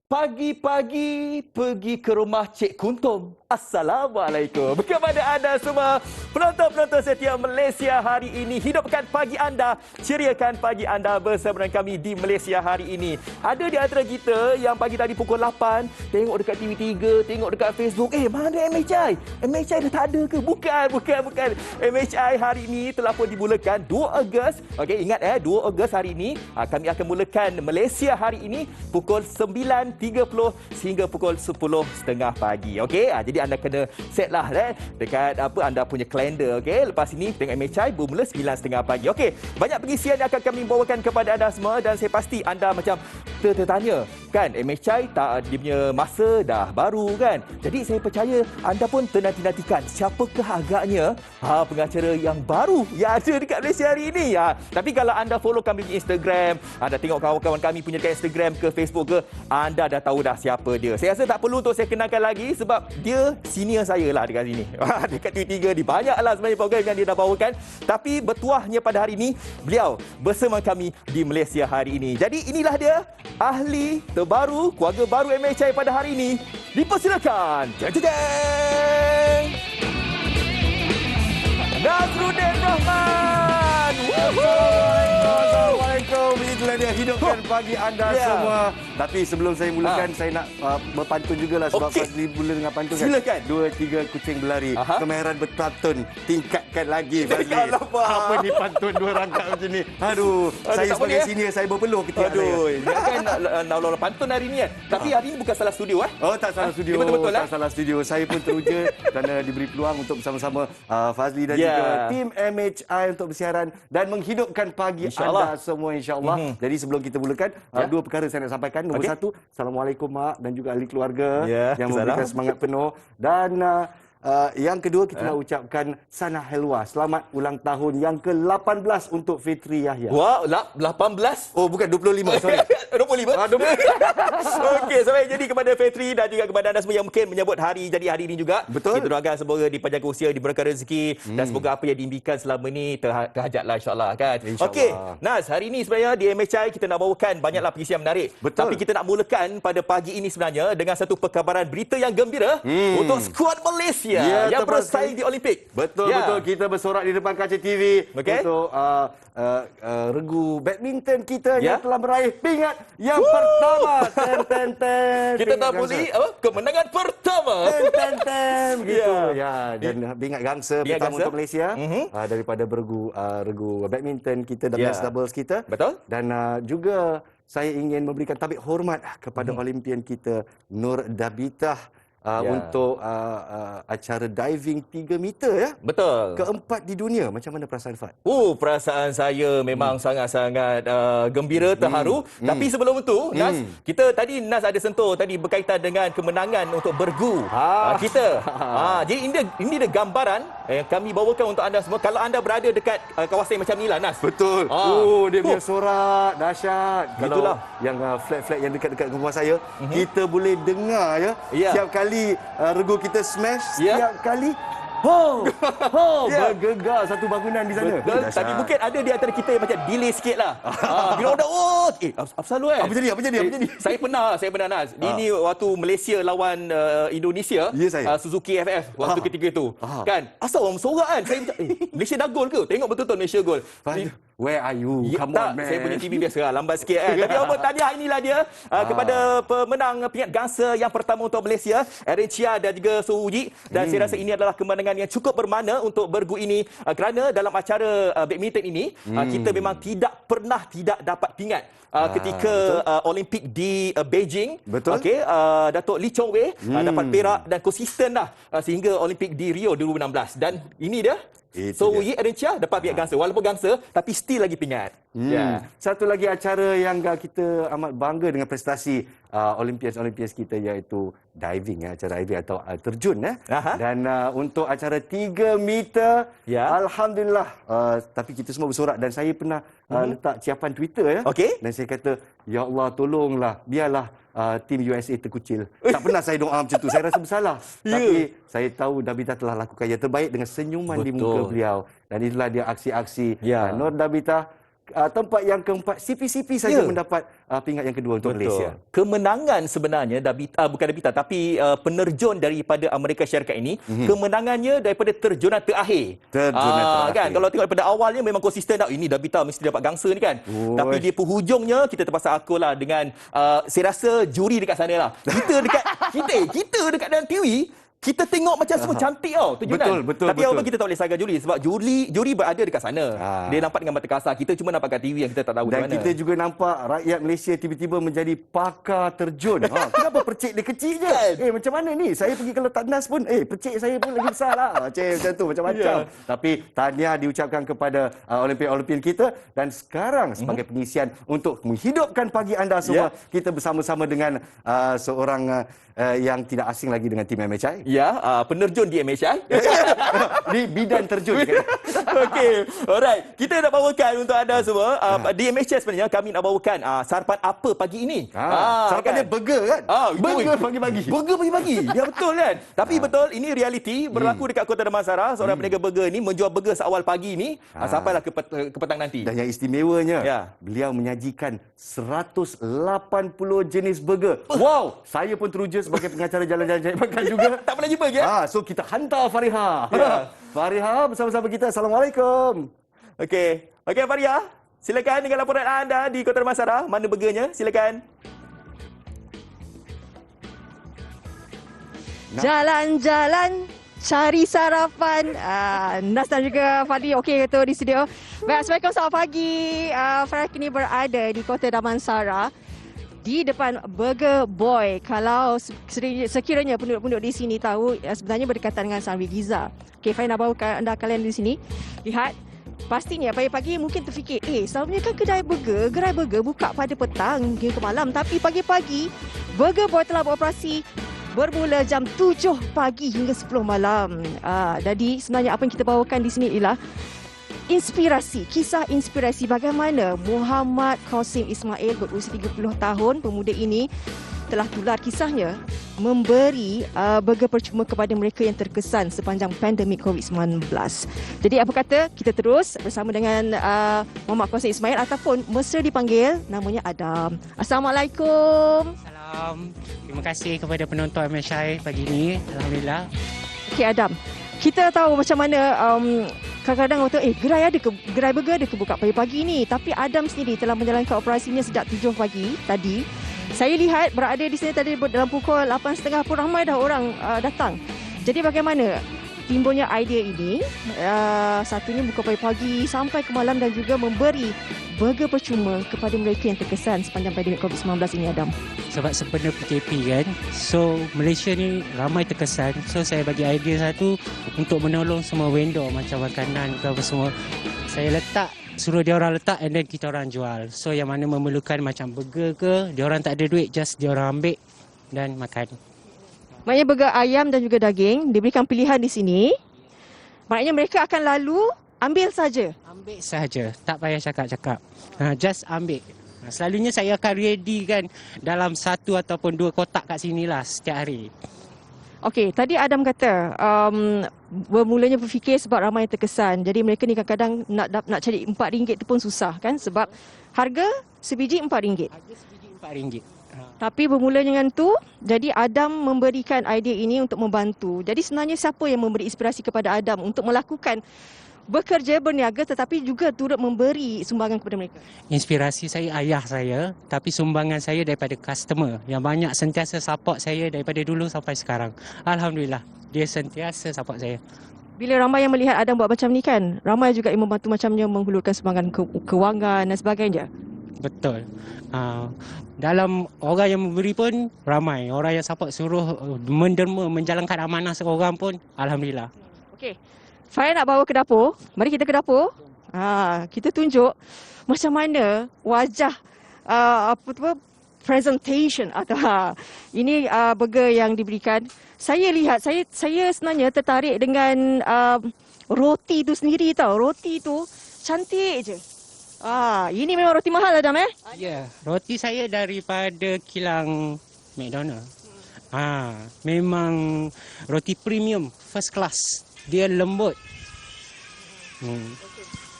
Pagi-pagi pergi ke rumah Cik Kuntum. Assalamualaikum. Kepada anda semua, penonton-penonton setia Malaysia hari ini, hidupkan pagi anda, ceriakan pagi anda bersama dengan kami di Malaysia hari ini. Ada di antara kita yang pagi tadi pukul 8, tengok dekat TV3, tengok dekat Facebook, mana MHI? MHI dah tak ada ke? Bukan. MHI hari ini telah pun dimulakan 2 Ogos. Okey, ingat 2 Ogos hari ini, kami akan mulakan Malaysia hari ini pukul 9.30 sehingga pukul 10.30 pagi. Okey, jadi anda kena set lah dekat anda punya kalender. Okey, lepas ini tengok MHI bermula 9.30 pagi. Okey, banyak pengisian yang akan kami bawakan kepada anda semua dan saya pasti anda macam tertanya kan, MHI tak, dia punya masa dah baru kan. Jadi saya percaya anda pun ternanti-nantikan siapakah agaknya pengacara yang baru yang ada dekat Malaysia hari ini. Tapi kalau anda follow kami di Instagram, anda tengok kawan-kawan kami punya dekat Instagram ke Facebook ke, anda dah tahu dah siapa dia. Saya rasa tak perlu untuk saya kenalkan lagi sebab dia senior saya lah dekat sini. Dekat TV3 ni banyaklah sebenarnya program yang dia dah bawakan. Tapi bertuahnya pada hari ini, beliau bersama kami di Malaysia hari ini. Jadi inilah dia, ahli terbaru, keluarga baru MHI pada hari ini. Dipersilakan. Jeng jeng jeng. Nazruddin Rahman. Assalamualaikum. Itulah dia, hidupkan pagi anda semua. Tapi sebelum saya mulakan, saya nak berpantun jugalah sebab Fazli mula dengan pantun kan. Silakan. 2, 3 kucing berlari. Kemahiran berpantun, tingkatkan lagi Fazli. Apa ni pantun 2 rangkap macam ni? Aduh, saya sebagai senior saya berpeluh ketiak saya. Dia kan nak lawan pantun hari ni kan. Tapi hari ni bukan salah studio Oh, tak salah studio. Betul-betul tak salah studio. Saya pun teruja kerana diberi peluang untuk bersama-sama Fazli dan juga tim MHI untuk bersiaran dan menghidupkan pagi anda semua insya-Allah. Jadi sebelum kita mulakan, 2 perkara saya nak sampaikan. Nombor 1, Assalamualaikum Mak dan juga ahli keluarga yang memberikan semangat penuh. Dan yang kedua, kita nak ucapkan Sana Helwa. Selamat ulang tahun yang ke-18 untuk Fitri Yahya. Wah, 18? Oh, bukan 25, sorry. 25? Okey, jadi kepada Fitri dan juga kepada anda semua yang mungkin menyambut hari jadi hari ini juga. Betul. Kita doakan semoga dipanjangkan usia, diberikan rezeki dan semoga apa yang diimpikan selama ini terhajatlah insya-Allah kan. Okey, Naz, hari ini sebenarnya di MHI kita nak bawakan banyaklah pengisian menarik. Betul. Tapi kita nak mulakan pada pagi ini sebenarnya dengan satu perkabaran berita yang gembira untuk skuad Malaysia yang bersaing di Olimpik. Betul. Kita bersorak di depan kaca TV untuk regu badminton kita yang telah meraih pingat yang pertama. Kita tak boleh kemenangan pertama. Gitu. Dan pingat gangsa pertama untuk Malaysia daripada regu badminton kita, doubles kita. Betul. Dan juga saya ingin memberikan tabik hormat kepada Olimpian kita Nur Dabitah untuk acara diving 3 meter ya. Betul. Keempat di dunia. Macam mana perasaan Fad? Perasaan saya memang sangat-sangat gembira, terharu. Tapi sebelum itu, Nas, kita tadi Nas ada sentuh tadi berkaitan dengan kemenangan untuk bergu kita. Jadi ini dia gambaran yang kami bawakan untuk anda semua. Kalau anda berada dekat kawasan macam ni lah, Nas. Betul. Dia punya sorak dahsyat. Kalau yang flat-flat yang dekat-dekat rumah saya, kita boleh dengar setiap kali regu kita smash, setiap kali bergegar satu bangunan di sana. Betul. Tapi mungkin ada di antara kita yang macam delay sikit lah. Bila orang dah apa selalu kan? Apa jadi? Saya pernah Nas. Ini waktu Malaysia lawan Indonesia, Suzuki FF waktu ketika itu. Kan? Asal orang bersorak kan? Saya macam Malaysia dah gol ke? Tengok betul-betul Malaysia gol. Where are you? Come on, man. Saya punya TV biasa lah, lambat sikit kan. Tapi apa tahniah inilah dia kepada pemenang pingat gangsa yang pertama untuk Malaysia, Aaron Chia dan juga Soh Woo Ji. Dan saya rasa ini adalah kemenangan yang cukup bermakna untuk bergu ini kerana dalam acara badminton ini kita memang tidak pernah tidak dapat pingat ketika Olimpik di Beijing. Betul. Okey, Datuk Lee Chong Wei dapat perak dan konsisten dah sehingga Olimpik di Rio 2016. Dan ini dia, Soh Woo Ji, Aaron Chia dapat pingat gangsa. Walaupun gangsa, tapi still lagi pingat. Satu lagi acara yang kita amat bangga dengan prestasi Olimpians kita, iaitu diving, acara diving atau terjun. Dan untuk acara 3 meter, alhamdulillah, tapi kita semua bersorak dan saya pernah letak ciapan Twitter dan saya kata, ya Allah tolonglah, biarlah tim USA terkucil. Tak pernah saya doa macam tu. Saya rasa bersalah. Tapi saya tahu Dabitah telah lakukan yang terbaik dengan senyuman di muka beliau. Dan itulah dia aksi-aksi Nur Dabitah tempat yang keempat, CP saja mendapat peringkat yang kedua untuk Malaysia. Kemenangan sebenarnya bukan Dabita tapi penerjun daripada Amerika Syarikat ini, kemenangannya daripada terjunan terakhir. Terakhir. Kan kalau tengok daripada awalnya memang konsisten dah, ini Dabita mesti dapat gangsa ni kan. Tapi di penghujungnya kita terpaksa akul lah dengan saya rasa juri dekat sana lah. Kita dekat dalam TV kita tengok macam semua cantik tau terjunan. Betul. Tapi apa kita tak boleh saga juri sebab juri berada dekat sana. Dia nampak dengan mata kasar. Kita cuma nampak kat TV yang kita tak tahu dan di mana. Dan kita juga nampak rakyat Malaysia tiba-tiba menjadi pakar terjun. Kenapa percik dia kecil je? Macam mana ni? Saya pergi kalau tandas pun percik saya pun lagi besar lah. Macam tu macam-macam. Tapi tahniah diucapkan kepada Olimpian kita dan sekarang sebagai pengisian untuk menghidupkan pagi anda semua, kita bersama-sama dengan seorang yang tidak asing lagi dengan tim MHI. Ya, penerjun di MHI. Di bidang terjun. Okey, alright. Kita nak bawakan untuk anda semua. Di MHI sebenarnya kami nak bawakan sarapan apa pagi ini. Sarapannya kan? burger kan? Burger pagi-pagi. Burger pagi-pagi. Ya betul kan? Tapi betul, ini realiti berlaku dekat Kota Damansara. Seorang peniaga burger ni menjual burger seawal pagi ni sampailah ke petang nanti. Dan yang istimewanya, beliau menyajikan 180 jenis burger. Wow, saya pun teruja sebagai pengacara jalan-jalan cari makan juga. Tak pernah jumpa ke? So kita hantar Fariha. Fariha bersama-sama kita. Assalamualaikum. Okey, Fariha. Silakan dengan laporan anda di Kota Damansara. Mana burgernya? Silakan. Jalan-jalan cari sarapan. Nas dan juga Fadi okey tu di studio. Baik, Assalamualaikum, selamat pagi. Farah kini berada di Kota Damansara di depan Burger Boy. Kalau sekiranya penduduk-penduduk di sini tahu, sebenarnya berdekatan dengan Sunway Giza. Okey, Farah nak bawa anda kalian di sini. Lihat, pastinya pagi-pagi mungkin terfikir, selalunya kan gerai burger buka pada petang hingga ke malam. Tapi pagi-pagi, Burger Boy telah beroperasi bermula jam 7 pagi hingga 10 malam. Jadi sebenarnya apa yang kita bawakan di sini ialah kisah inspirasi bagaimana Muhammad Qasim Ismail berusia 30 tahun, pemuda ini telah tular kisahnya memberi burger percuma kepada mereka yang terkesan sepanjang pandemik COVID-19. Jadi apa kata kita terus bersama dengan Muhammad Qasim Ismail ataupun mesra dipanggil namanya Adam. Assalamualaikum. Salam. Terima kasih kepada penonton MHI pagi ini. Alhamdulillah. Okey Adam, kita tahu macam mana kadang-kadang waktu gerai burger ada buka pagi-pagi ni, tapi Adam sendiri telah menjalankan operasinya sejak 7 pagi tadi. Saya lihat berada di sini tadi dalam pukul 8.30 pun ramai dah orang datang. Jadi bagaimana timbulnya idea ini? Satunya buka pagi-pagi sampai ke malam dan juga memberi burger percuma kepada mereka yang terkesan sepanjang pandemik COVID-19 ini, Adam. Sebab sempena PKP kan, so Malaysia ni ramai terkesan. So saya bagi idea satu untuk menolong semua vendor macam makanan ke apa semua. Saya suruh dia orang letak and then kita orang jual. So yang mana memerlukan macam burger ke, dia orang tak ada duit, just dia orang ambil dan makan. Maknanya burger ayam dan juga daging diberikan pilihan di sini. Maknanya mereka akan lalu ambil saja. Ambil saja, tak payah cakap-cakap. Just ambil. Selalunya saya akan ready kan dalam 1 ataupun 2 kotak kat sini lah setiap hari. Okey, tadi Adam kata bermulanya berfikir sebab ramai yang terkesan. Jadi mereka ni kadang-kadang nak cari RM4 tu pun susah kan sebab harga sebiji RM4. Harga sebiji RM4. Tapi bermula dengan tu, jadi Adam memberikan idea ini untuk membantu. Jadi sebenarnya siapa yang memberi inspirasi kepada Adam untuk melakukan bekerja, berniaga tetapi juga turut memberi sumbangan kepada mereka? Inspirasi saya ayah saya, tapi sumbangan saya daripada customer yang banyak sentiasa support saya daripada dulu sampai sekarang. Alhamdulillah, dia sentiasa support saya. Bila ramai yang melihat Adam buat macam ni kan, ramai juga yang membantu macamnya menghulurkan sumbangan kewangan dan sebagainya. Betul. Dalam orang yang memberi pun ramai. Orang yang support suruh menderma, menjalankan amanah seorang pun Alhamdulillah. Okey. Saya nak bawa ke dapur. Mari kita ke dapur. Kita tunjuk macam mana wajah presentation atau ini burger yang diberikan. Saya lihat, saya sebenarnya tertarik dengan roti tu sendiri tau. Roti tu cantik je. Ini memang roti mahal Adam Ya, roti saya daripada kilang McDonald. Memang roti premium, first class. Dia lembut.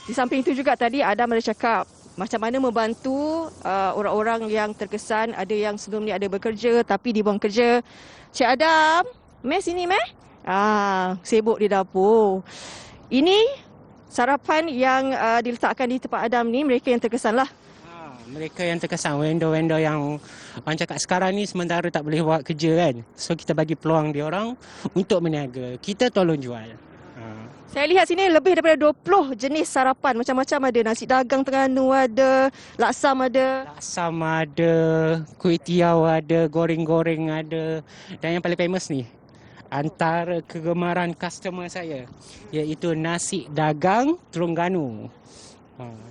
Di samping itu juga tadi Adam ada cakap macam mana membantu orang-orang yang terkesan, ada yang sebelum ni ada bekerja tapi dibuang kerja. Cik Adam, meh sini meh. Sibuk di dapur. Ini sarapan yang diletakkan di tempat Adam ni, mereka yang terkesan lah. Mereka yang terkesan, vendor-vendor yang orang cakap sekarang ni sementara tak boleh buat kerja kan. So kita bagi peluang dia orang untuk berniaga. Kita tolong jual. Saya lihat sini lebih daripada 20 jenis sarapan. Macam-macam ada. Nasi dagang Terengganu ada, laksam ada. Laksam ada, kuih tiaw ada, goreng-goreng ada. Dan yang paling famous ni, antara kegemaran customer saya, iaitu nasi dagang Terengganu.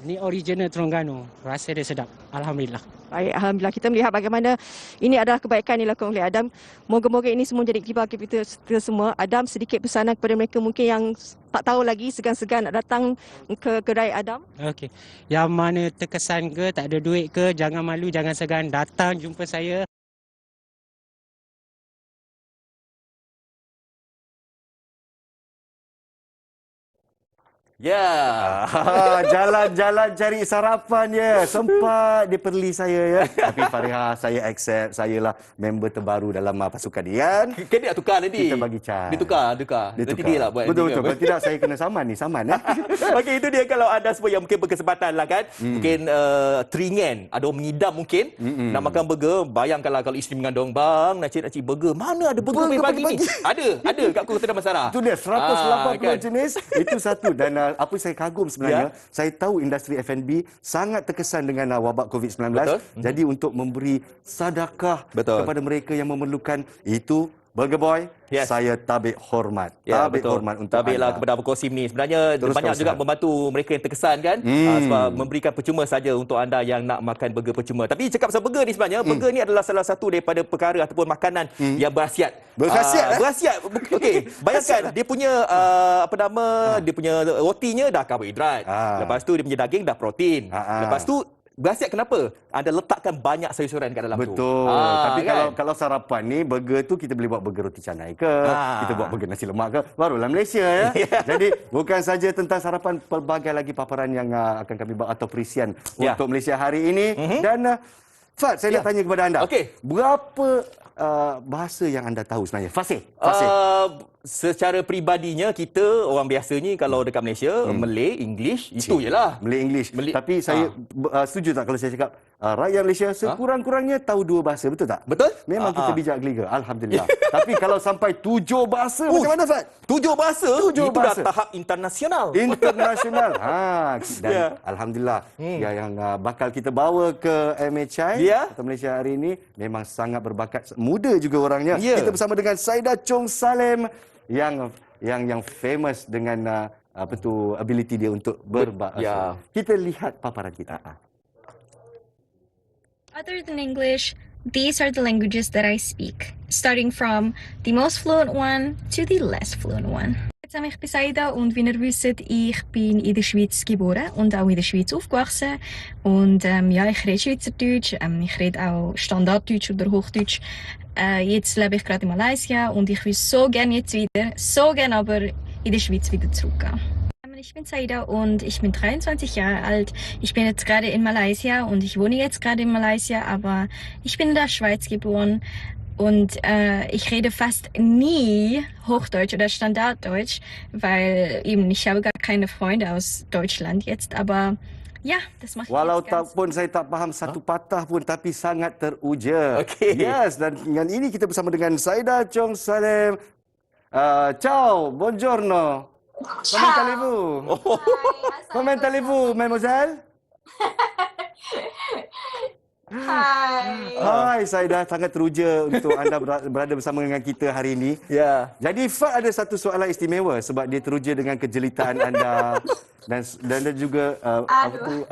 Ni original Terengganu. Rasa dia sedap. Alhamdulillah. Baik, Alhamdulillah. Kita melihat bagaimana ini adalah kebaikan yang dilakukan oleh Adam. Moga-moga ini semua jadi iktibar kita semua. Adam, sedikit pesanan kepada mereka mungkin yang tak tahu lagi, segan-segan nak datang ke kedai Adam. Okey. Yang mana terkesan ke, tak ada duit ke, jangan malu, jangan segan. Datang jumpa saya. Ya. Jalan-jalan cari sarapan ya. Sempat dia perli saya ya. Tapi Fariha, saya accept. Saya lah member terbaru dalam pasukan dia kan. Kan dia nak tukar nanti. Kita bagi chance. Dia tukar. Nanti dia lah buat. Betul. Kalau tidak saya kena saman ya. Okey, itu dia kalau anda semua yang mungkin berkesempatan lah kan. Mungkin teringin, ada orang mengidam mungkin. Nak makan burger, bayangkanlah kalau isteri mengandung, bang, nak cari burger. Mana ada burger pagi ni? Ada kat Kota Damansara. Itu dia 180 kan? jenis. Itu satu. Dan apa saya kagum sebenarnya, saya tahu industri F&B sangat terkesan dengan wabak COVID-19. Betul. Jadi untuk memberi sedekah kepada mereka yang memerlukan itu, Burger Boy, saya tabik hormat. Tabik hormat untuk tabiklah anda. kepada Abu Qasim ni. Sebenarnya Terus banyak juga Ustaz. membantu mereka yang terkesan kan. Sebab memberikan percuma saja untuk anda yang nak makan burger percuma. Tapi cakap pasal burger ni sebenarnya, burger ni adalah salah satu daripada perkara ataupun makanan yang berkhasiat. Berkhasiat. Okey, bayangkan dia punya dia punya rotinya dah karbohidrat. Lepas tu dia punya daging dah protein. Lepas tu berkhasiat kenapa? Anda letakkan banyak sayur-sayuran kat dalam tu. Betul. Tapi kan? kalau sarapan ni, burger tu kita boleh buat burger roti canai ke, kita buat burger nasi lemak ke, barulah Malaysia ya. Jadi bukan saja tentang sarapan, pelbagai lagi paparan yang akan kami bawa atau perisian untuk Malaysia hari ini. Dan Fad, saya nak tanya kepada anda. Berapa bahasa yang anda tahu sebenarnya? Fasih. Secara peribadinya kita orang biasa ni kalau dekat Malaysia Malay, English, itu je lah. Malay, English. Tapi saya setuju tak kalau saya cakap rakyat Malaysia sekurang-kurangnya tahu 2 bahasa, betul tak? Betul. Memang kita bijak geliga, alhamdulillah. Tapi kalau sampai 7 bahasa macam mana, Fad? 7 bahasa? 7 itu bahasa. dah tahap internasional. Dan alhamdulillah yang bakal kita bawa ke MHI atau Malaysia hari ini memang sangat berbakat, muda juga orangnya. Kita bersama dengan Saida Chong Salem yang famous dengan ability dia untuk berbahasa. Kita lihat paparan kita. Other than English, these are the languages that I speak, starting from the most fluent one to the less fluent one. Ich bin Saida und wie ihr wisst, ich bin in der Schweiz geboren und auch in der Schweiz aufgewachsen. Und ich rede Schweizerdeutsch, ich rede auch Standarddeutsch oder Hochdeutsch. Jetzt lebe ich gerade in Malaysia und ich will so gerne aber in der Schweiz wieder zurückgehen. Ich bin Saida und ich bin 23 Jahre alt. Ich bin jetzt gerade in Malaysia und ich wohne jetzt gerade in Malaysia, aber ich bin in der Schweiz geboren. Und ich rede fast nie Hochdeutsch oder Standarddeutsch, weil eben ich habe gar keine Freunde aus Deutschland jetzt, aber ja, das macht Walau tak pun saya tak faham satu patah pun, tapi sangat teruja. Yes, dan dengan ini kita bersama dengan Saida Chong Salem. Ciao, buongiorno. Comment allez-vous? Comment allez-vous, mademoiselle? Hai Saida, sangat teruja untuk anda berada bersama dengan kita hari ini. Jadi Fad ada satu soalan istimewa sebab dia teruja dengan kejelitaan anda dan juga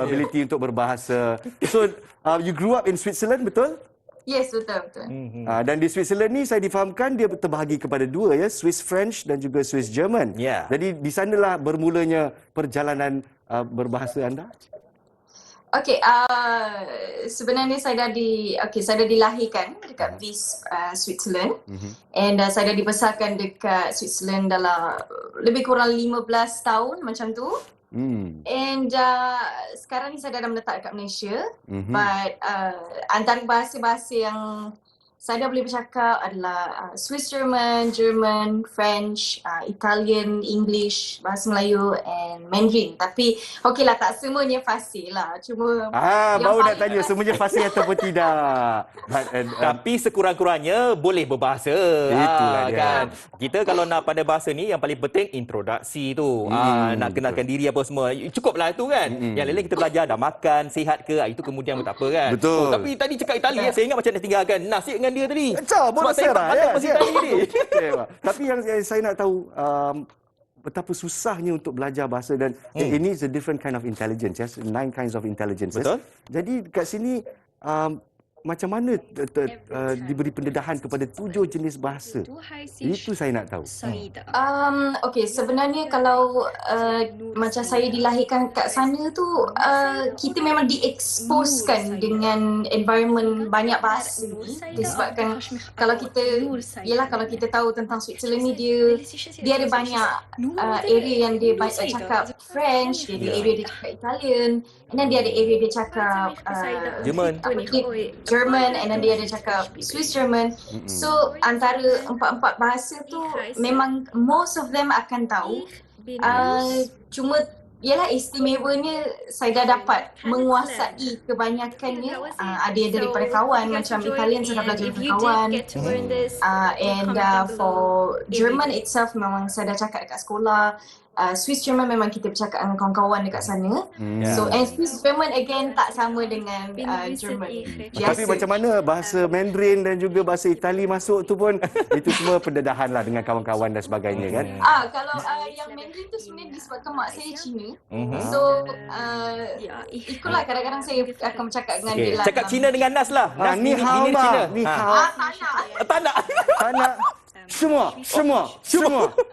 ability untuk berbahasa. So you grew up in Switzerland, betul? Yes, betul. Dan di Switzerland ni saya difahamkan dia terbahagi kepada 2 ya, Swiss French dan juga Swiss German. Jadi di sanalah bermulanya perjalanan berbahasa anda. Okey, sebenarnya saya dah dilahirkan dekat Vis, Switzerland. And saya dah dibesarkan dekat Switzerland dalam lebih kurang 15 tahun macam tu. And sekarang ni saya dah menetap dekat Malaysia. But antara bahasa-bahasa yang saya dah boleh bercakap adalah Swiss German, German, French, Italian, English, bahasa Melayu and Mandarin. Tapi okeylah, tak semuanya fasih lah. Cuma baru nak tanya semuanya fasih ataupun tidak. Tapi sekurang-kurangnya boleh berbahasa. Itulah dia. Kan. Kita kalau nak pada bahasa ni yang paling penting introduksi tu. Nak kenalkan diri apa semua. Cukuplah itu kan. Yang lain kita belajar dah makan, sihat ke, itu kemudian tak apa kan. Betul. Tapi tadi cakap Itali, saya ingat macam nak tinggalkan nasi dengan dia tadi. Sebab saya tak pandai bahasa Itali ni. Tapi yang saya nak tahu betapa susahnya untuk belajar bahasa dan ini is a different kind of intelligence, yes? 9 kinds of intelligence. Betul. Jadi kat sini macam mana diberi pendedahan kepada 7 jenis bahasa? Itu saya nak tahu. Okay, sebenarnya kalau macam saya dilahirkan kat sana tu, kita memang dieksposkan dengan environment banyak bahasa ni. Disebabkan kalau kita tahu tentang Switzerland ni, dia ada banyak area yang dia cakap French, dia ada area dia cakap Italian, and then dia ada area dia cakap German, and then dia ada cakap Swiss German. So antara empat bahasa tu memang most of them akan tahu. Cuma ialah istimewanya saya dah dapat menguasai kebanyakannya. Ada yang daripada kawan, macam Italian saya dah belajar daripada kawan. And for German itself memang saya dah cakap dekat sekolah. Swiss German memang kita bercakap dengan kawan-kawan dekat sana. So and Swiss German again tak sama dengan German. Tapi macam mana bahasa Mandarin dan juga bahasa Itali masuk tu pun itu semua pendedahan lah dengan kawan-kawan dan sebagainya kan. Kalau yang Mandarin tu sebenarnya disebabkan mak saya Cina. So ikutlah kadang-kadang saya akan bercakap dengan dia lah. Cakap Cina dengan Nas lah. Nas Ni hao Cina. Ni hao. Tak nak. Semua.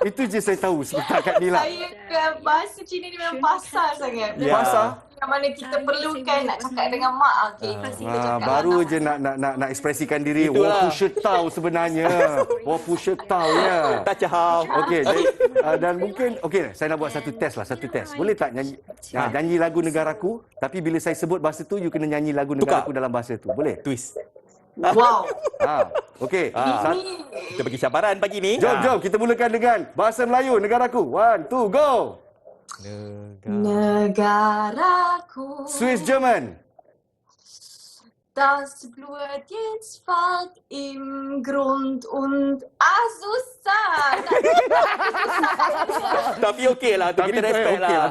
Itu je saya tahu setakat ni lah. Saya bahasa Cina ni memang pasar sangat. Pasar? Yang mana kita perlukan nak cakap dengan mak. Okay, kita cakap baru je nak ekspresikan diri. Wo pu tahu sebenarnya. Wo pu tahu ya. Tak cahau. Okey, jadi dan mungkin saya nak buat satu test. Boleh tak nyanyi lagu negaraku, tapi bila saya sebut bahasa tu you kena nyanyi lagu negaraku dalam bahasa tu. Boleh? Twist. wow. Okey. Kita bagi cabaran pagi ni. Jom kita mulakan dengan bahasa Melayu negaraku. 1, 2, go. Negaraku. Swiss German. Das Blut jetzt fällt im Grund und susah. Tapi okey lah tu, kita respect lah.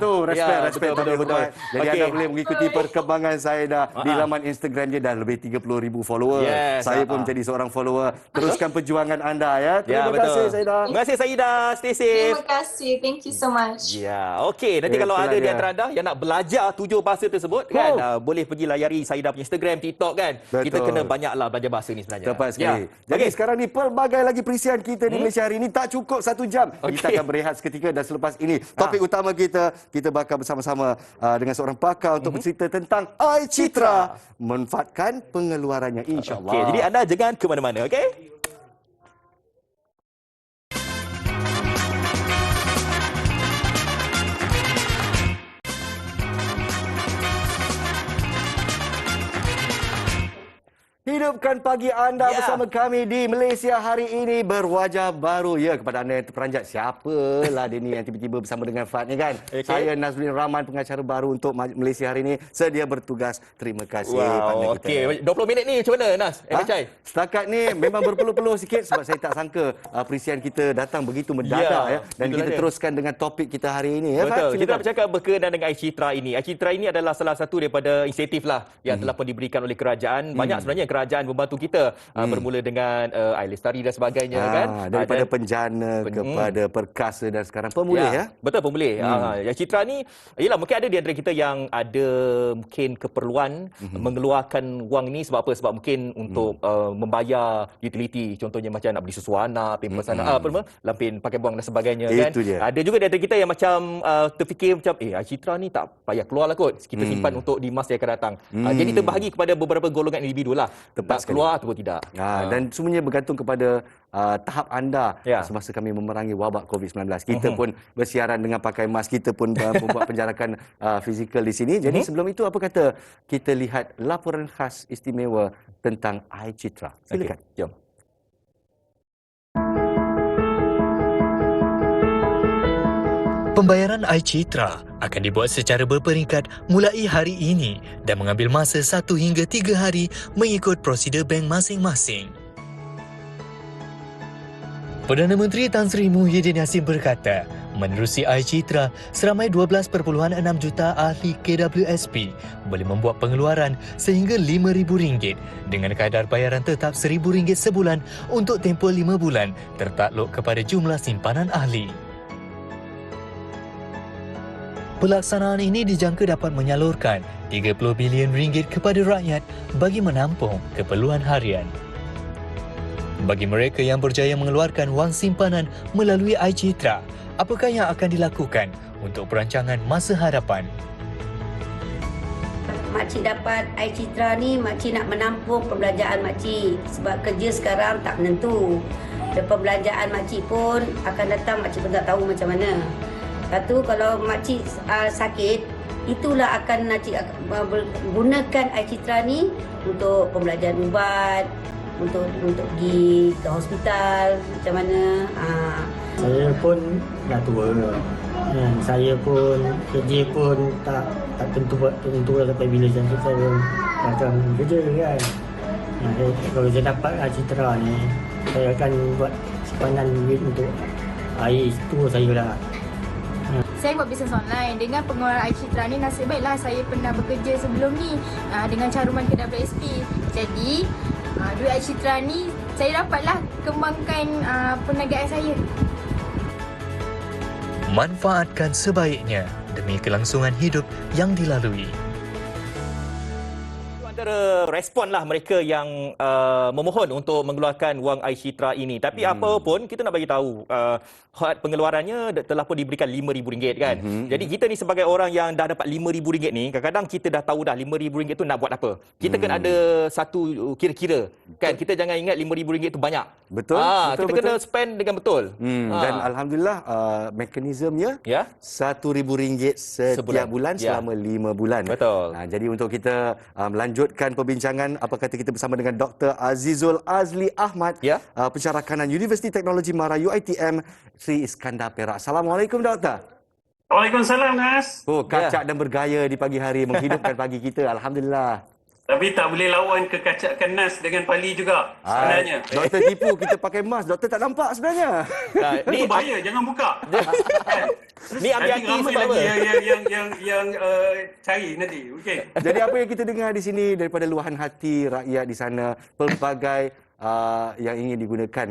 Respect. Betul. Jadi anda boleh mengikuti perkembangan saya di laman Instagram dia dah lebih 30,000 follower. Saya pun menjadi seorang follower. Teruskan perjuangan anda ya. Terima kasih Saidah. Terima kasih Saidah. Stay safe. Terima kasih. Thank you so much. Okey. Nanti kalau ada di antara anda yang nak belajar 7 bahasa tersebut kan, boleh pergi layari Saidah punya Instagram, TikTok kan. Betul. Kita kena banyaklah belajar bahasa ni sebenarnya. Tepat sekali. Jadi sekarang ni pelbagai lagi perisian kita di Malaysia hari ini tak cukup 1 jam. Kita akan berehat seketika dan selepas ini topik utama kita bakal bersama-sama dengan seorang pakar untuk bercerita tentang iCitra, manfaatkan pengeluarannya insya-Allah. Okey, jadi anda jangan ke mana-mana, okey? Hidupkan pagi anda bersama kami di Malaysia hari ini berwajah baru. Ya, kepada anda yang terperanjat, siapalah dia ni yang tiba-tiba bersama dengan Fad ni kan. Saya Nazrul Rahman, pengacara baru untuk Malaysia hari ini, sedia bertugas. Terima kasih partner kita. 20 minit ni macam mana Nas? Setakat ni memang berpeluh-peluh sikit sebab saya tak sangka perisian kita datang begitu mendadak dan kita teruskan dengan topik kita hari ini ya. Betul. Kita nak bercakap berkenaan dengan iCitra ini. iCitra ini adalah salah satu daripada inisiatif lah yang telah pun diberikan oleh kerajaan. Banyak sebenarnya kerajaan membantu kita bermula dengan air lestari dan sebagainya kan, daripada penjana kepada perkasa dan sekarang pemulih ya. Betul, pemulih. iCitra ni ialah mungkin ada di antara kita yang ada mungkin keperluan mengeluarkan wang ni sebab apa? Sebab mungkin untuk membayar utility, contohnya macam nak beli susu anak, pampers anak, lampin pakai buang dan sebagainya kan. Ada juga di antara kita yang macam terfikir macam iCitra ni tak payah keluar lah kot, kita simpan untuk di masa yang akan datang. Jadi terbahagi kepada beberapa golongan individu lah. Tepat nak keluar ataupun tidak. Dan semuanya bergantung kepada tahap anda semasa kami memerangi wabak COVID-19. Kita pun bersiaran dengan pakai mask, kita pun membuat penjarakan fizikal di sini. Jadi sebelum itu, apa kata kita lihat laporan khas istimewa tentang iCitra. Silakan. Jom. Pembayaran iCitra akan dibuat secara berperingkat mulai hari ini dan mengambil masa 1 hingga 3 hari mengikut prosedur bank masing-masing. Perdana Menteri Tan Sri Muhyiddin Yassin berkata, menerusi iCitra, seramai 12.6 juta ahli KWSP boleh membuat pengeluaran sehingga RM5,000 dengan kadar bayaran tetap RM1,000 sebulan untuk tempoh 5 bulan tertakluk kepada jumlah simpanan ahli. Pelaksanaan ini dijangka dapat menyalurkan RM30 bilion kepada rakyat bagi menampung keperluan harian. Bagi mereka yang berjaya mengeluarkan wang simpanan melalui iCitra, apakah yang akan dilakukan untuk perancangan masa hadapan? Makcik dapat iCitra ni, makcik nak menampung perbelanjaan makcik sebab kerja sekarang tak menentu. Dan perbelanjaan makcik pun akan datang, makcik pun tak tahu macam mana. Lepas tu kalau makcik sakit, itulah akan makcik gunakan iCitra ni untuk pembelanjaan ubat, untuk pergi ke hospital macam mana. Saya pun dah tua. Saya pun kerja pun tak tentu sampai bila janji saya akan kerja kan. Kalau saya dapat iCitra ni, saya akan buat simpanan duit untuk air tua saya lah. Saya buat bisnes online. Dengan pengeluaran iCitra ni, nasib baiklah saya pernah bekerja sebelum ni dengan caruman KWSP. Jadi, duit iCitra ni saya dapatlah kembangkan perniagaan saya. Manfaatkan sebaiknya demi kelangsungan hidup yang dilalui. Antara responlah mereka yang memohon untuk mengeluarkan wang iCitra ini. Tapi apa pun, kita nak bagi tahu had pengeluarannya telah pun diberikan RM5,000 kan. Jadi kita ni sebagai orang yang dah dapat RM5,000 ni, kadang-kadang kita dah tahu dah RM5,000 tu nak buat apa. Kita kan ada satu kira-kira kan. Kita jangan ingat RM5,000 tu banyak. Betul. Kita kena spend dengan betul. Dan alhamdulillah mekanismenya RM1,000 setiap bulan selama 5 bulan. Betul. Jadi untuk kita melanjutkan perbincangan, apa kata kita bersama dengan Dr. Azizul Azli Ahmad, pensyarah kanan Universiti Teknologi Mara UiTM Sri Iskandar Perak. Assalamualaikum, Doktor. Waalaikumsalam, Nas. Kacak dan bergaya di pagi hari menghidupkan pagi kita. Alhamdulillah. Tapi tak boleh lawan kekacakan Nas dengan Pali juga sebenarnya. Doktor tipu, kita pakai mask. Doktor tak nampak sebenarnya. Itu bahaya, jangan buka. Ni hati-hati ramai sebab lagi yang cari nanti. Okey. Jadi apa yang kita dengar di sini daripada luahan hati rakyat di sana, pelbagai yang ingin digunakan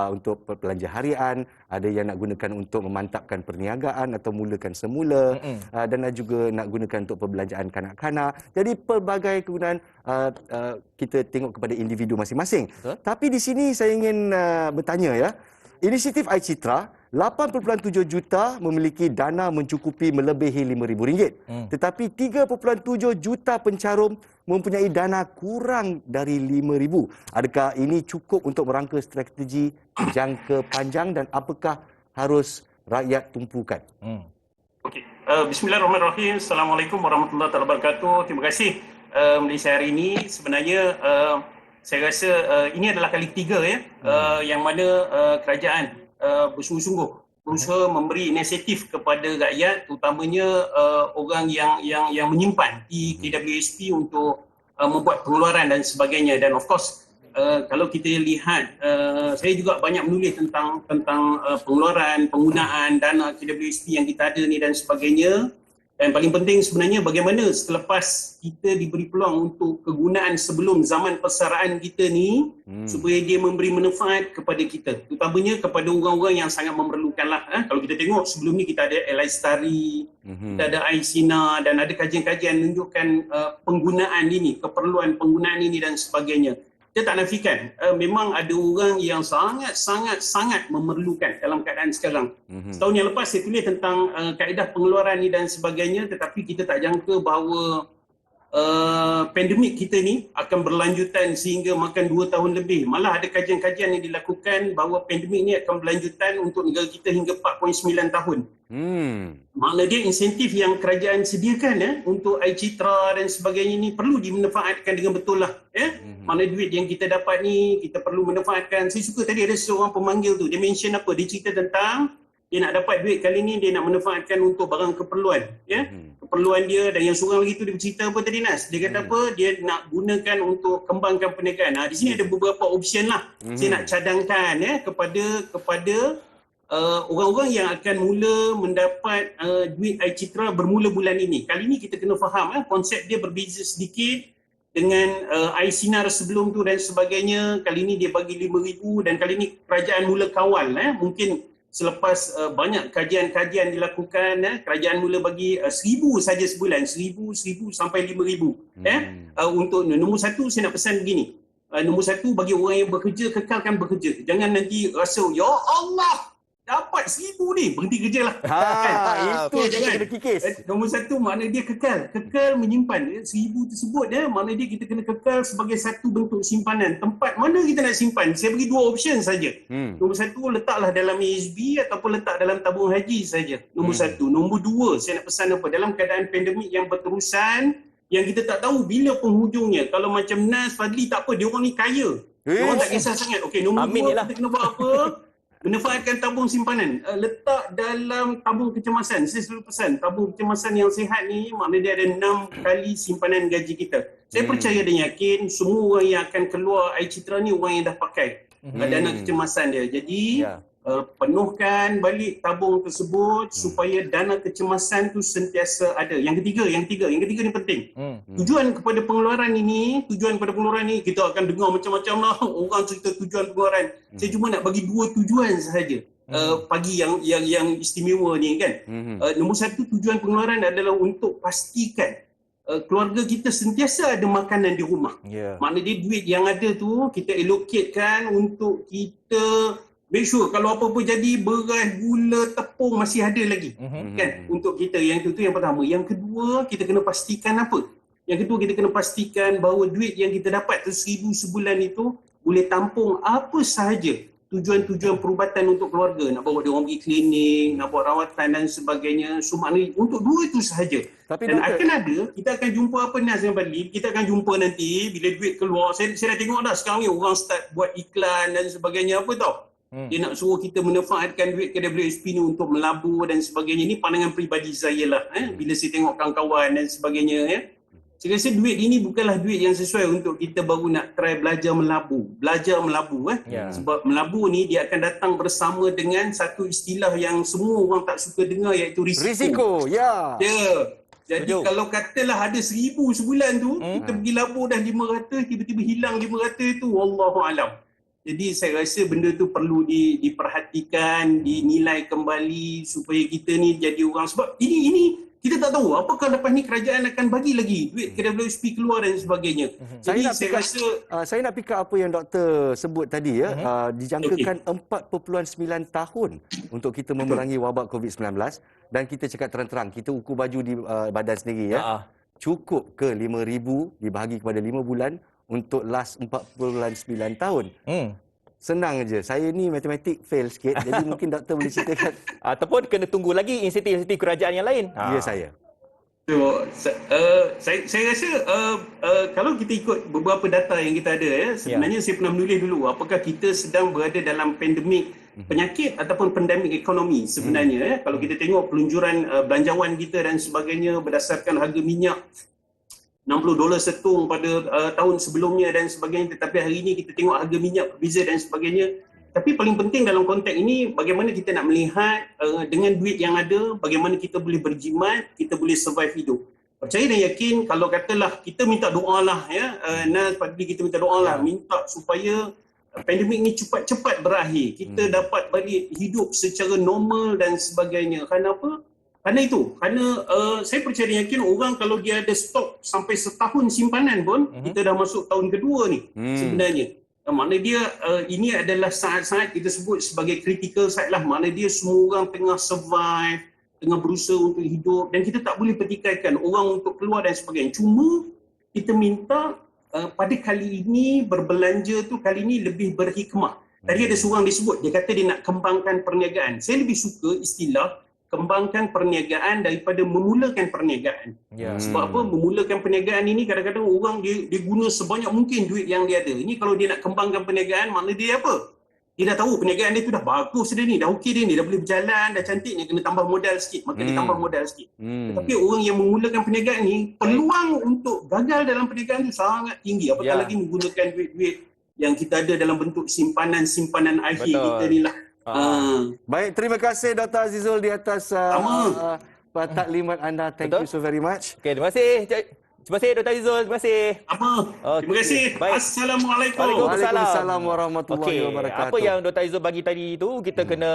untuk belanja harian, ada yang nak gunakan untuk memantapkan perniagaan atau mulakan semula, dan juga nak gunakan untuk perbelanjaan kanak-kanak. Jadi pelbagai kegunaan kita tengok kepada individu masing-masing. Tapi di sini saya ingin bertanya ya, inisiatif iCitra 8.7 juta memiliki dana mencukupi melebihi RM5,000. Tetapi 3.7 juta pencarum mempunyai dana kurang dari RM5,000. Adakah ini cukup untuk merangka strategi jangka panjang dan apakah harus rakyat tumpukan? Okey. Bismillahirrahmanirrahim. Assalamualaikum warahmatullahi wabarakatuh. Terima kasih Malaysia hari ini. Sebenarnya saya rasa ini adalah kali ketiga yang mana kerajaan bersungguh-sungguh berusaha memberi inisiatif kepada rakyat, terutamanya orang yang menyimpan di KWSP untuk membuat pengeluaran dan sebagainya. Dan of course kalau kita lihat, saya juga banyak menulis tentang pengeluaran, penggunaan dana KWSP yang kita ada ni dan sebagainya. Dan paling penting sebenarnya bagaimana selepas kita diberi peluang untuk kegunaan sebelum zaman persaraan kita ni, supaya dia memberi manfaat kepada kita, terutamanya kepada orang-orang yang sangat memerlukanlah. Kalau kita tengok sebelum ni kita ada Lestari, kita ada Aisina, dan ada kajian-kajian menunjukkan penggunaan ini, keperluan penggunaan ini dan sebagainya. Kita tak nafikan, memang ada orang yang sangat memerlukan dalam keadaan sekarang. Setahun yang lepas saya tulis tentang kaedah pengeluaran ni dan sebagainya, tetapi kita tak jangka bahawa pandemik kita ni akan berlanjutan sehingga makan 2 tahun lebih. Malah ada kajian-kajian yang dilakukan bahawa pandemik ni akan berlanjutan untuk negara kita hingga 4.9 tahun. Makna dia insentif yang kerajaan sediakan untuk iCitra dan sebagainya ni perlu dimanfaatkan dengan betul lah. Mana duit yang kita dapat ni kita perlu manfaatkan. Saya suka tadi ada seorang pemanggil tu, dia mention apa? Dia cerita tentang dia nak dapat duit kali ni dia nak manfaatkan untuk barang keperluan, keperluan dia. Dan yang seorang lagi tu dia bercerita apa tadi Nas? Dia kata apa? Dia nak gunakan untuk kembangkan perniagaan. Di sini ada beberapa option lah. Saya nak cadangkan kepada orang-orang yang akan mula mendapat duit iCitra bermula bulan ini. Kali ni kita kena faham konsep dia berbeza sedikit dengan iSinar sebelum tu dan sebagainya. Kali ni dia bagi 5,000 dan kali ni kerajaan mula kawal. Mungkin selepas banyak kajian-kajian dilakukan, kerajaan mula bagi 1,000 saja sebulan, 1,000 sampai 5,000. Untuk nombor satu saya nak pesan begini, nombor satu bagi orang yang bekerja, kekalkan bekerja. Jangan nanti rasa ya Allah dapat 1,000 ni berhenti kerja lah. Itu jangan kena kikis. Nombor satu makna dia kekal menyimpan 1,000 tersebut. Makna dia kita kena kekal sebagai satu bentuk simpanan. Tempat mana kita nak simpan? Saya bagi 2 option saja. Nombor satu, letaklah dalam ASB ataupun letak dalam tabung haji saja. Nombor satu. Nombor 2, saya nak pesan apa? Dalam keadaan pandemik yang berterusan, yang kita tak tahu bila penghujungnya. Kalau macam Nas, Fadli, tak apa, dia orang ni kaya. Dia orang tak kisah sangat. Okey, nombor 2 kita kena buat apa? Manfaatkan tabung simpanan. Letak dalam tabung kecemasan. Saya selalu pesan, tabung kecemasan yang sihat ni maknanya dia ada 6 kali simpanan gaji kita. Saya percaya dan yakin semua orang yang akan keluar iCitra ni orang yang dah pakai dana kecemasan dia. Jadi penuhkan balik tabung tersebut supaya dana kecemasan tu sentiasa ada. Yang ketiga ni penting. Tujuan kepada pengeluaran ni kita akan dengar macam-macam lah orang cerita tujuan pengeluaran. Saya cuma nak bagi 2 tujuan sahaja. Pagi yang istimewa ni kan. Nombor satu, tujuan pengeluaran adalah untuk pastikan keluarga kita sentiasa ada makanan di rumah. Maknanya dia duit yang ada tu kita allocatekan untuk kita make sure kalau apa-apa jadi beras, gula, tepung masih ada lagi. Kan? Untuk kita. Yang itu yang pertama. Yang kedua, kita kena pastikan apa? Yang kedua, kita kena pastikan bahawa duit yang kita dapat tu 1,000 sebulan itu boleh tampung apa sahaja tujuan-tujuan perubatan untuk keluarga. Nak bawa dia orang pergi klinik, nak buat rawatan dan sebagainya. So maknanya untuk 2 itu sahaja. Dan akan ada, kita akan jumpa apa Nas yang Fadli, kita akan jumpa nanti bila duit keluar. Saya dah tengok dah sekarang ni orang start buat iklan dan sebagainya apa tau. Dia nak suruh kita manfaatkan duit KWSP ni untuk melabur dan sebagainya. Ini pandangan peribadi saya lah. Bila saya tengok kawan-kawan dan sebagainya. Saya rasa duit ini bukanlah duit yang sesuai untuk kita baru nak try belajar melabur. Sebab melabur ni dia akan datang bersama dengan satu istilah yang semua orang tak suka dengar, iaitu risiko. Jadi kalau katalah ada 1,000 sebulan tu, kita pergi labur dah 500, tiba-tiba hilang 500 tu, wallahualam. Jadi saya rasa benda tu perlu diperhatikan, dinilai kembali supaya kita ni jadi orang. Sebab ini kita tak tahu apakah lepas ni kerajaan akan bagi lagi duit KWSP keluar dan sebagainya. Jadi saya nak pick up apa yang doktor sebut tadi dijangkakan 4.9 tahun untuk kita memerangi wabak COVID-19 dan kita cakap terang-terang kita ukur baju di badan sendiri cukup ke 5,000 dibahagi kepada 5 bulan untuk last 4.9 tahun. Senang je. Saya ni matematik fail sikit. Jadi mungkin doktor boleh ceritakan. Ataupun kena tunggu lagi insentif-insentif kerajaan yang lain. Ya saya. So, saya rasa kalau kita ikut beberapa data yang kita ada, sebenarnya saya pernah menulis dulu apakah kita sedang berada dalam pandemik penyakit ataupun pandemik ekonomi sebenarnya. Kalau kita tengok peluncuran belanjawan kita dan sebagainya berdasarkan harga minyak $60 setung pada tahun sebelumnya dan sebagainya, tetapi hari ini kita tengok harga minyak berbeza dan sebagainya. Tapi paling penting dalam konteks ini, bagaimana kita nak melihat dengan duit yang ada, bagaimana kita boleh berjimat, kita boleh survive hidup. Percaya dan yakin kalau katalah kita minta doa lah Nas, Fadli, kita minta doa lah, minta supaya pandemik ni cepat-cepat berakhir, kita dapat balik hidup secara normal dan sebagainya. Kenapa? Kerana saya percaya dan yakin orang kalau dia ada stok sampai setahun simpanan pun, kita dah masuk tahun kedua ni sebenarnya. Maknanya dia ini adalah saat-saat kita sebut sebagai critical side lah. Maknanya dia semua orang tengah survive, tengah berusaha untuk hidup dan kita tak boleh pertikaikan orang untuk keluar dan sebagainya. Cuma kita minta pada kali ini berbelanja tu kali ini lebih berhikmah. Tadi ada seorang disebut, dia kata dia nak kembangkan perniagaan. Saya lebih suka istilah kembangkan perniagaan daripada memulakan perniagaan. Sebab apa? Memulakan perniagaan ini kadang-kadang orang dia guna sebanyak mungkin duit yang dia ada. Ini kalau dia nak kembangkan perniagaan, makna dia apa? Dia dah tahu perniagaan dia tu dah bagus dia ni, dah okey dia ni, dah boleh berjalan, dah cantik ni, kena tambah modal sikit, maka dia tambah modal sikit. Tetapi orang yang memulakan perniagaan ni, peluang untuk gagal dalam perniagaan tu sangat tinggi. Apatah lagi menggunakan duit-duit yang kita ada dalam bentuk simpanan akhir kita ni lah. Baik, terima kasih Dr. Azizul di atas taklimat anda. Thank you so very much. Okey, terima kasih. Terima kasih Dr. Azizul. Terima kasih. Terima kasih. Baik. Assalamualaikum. Waalaikumsalam warahmatullahi wabarakatuh. Apa yang Dr. Azizul bagi tadi tu kita kena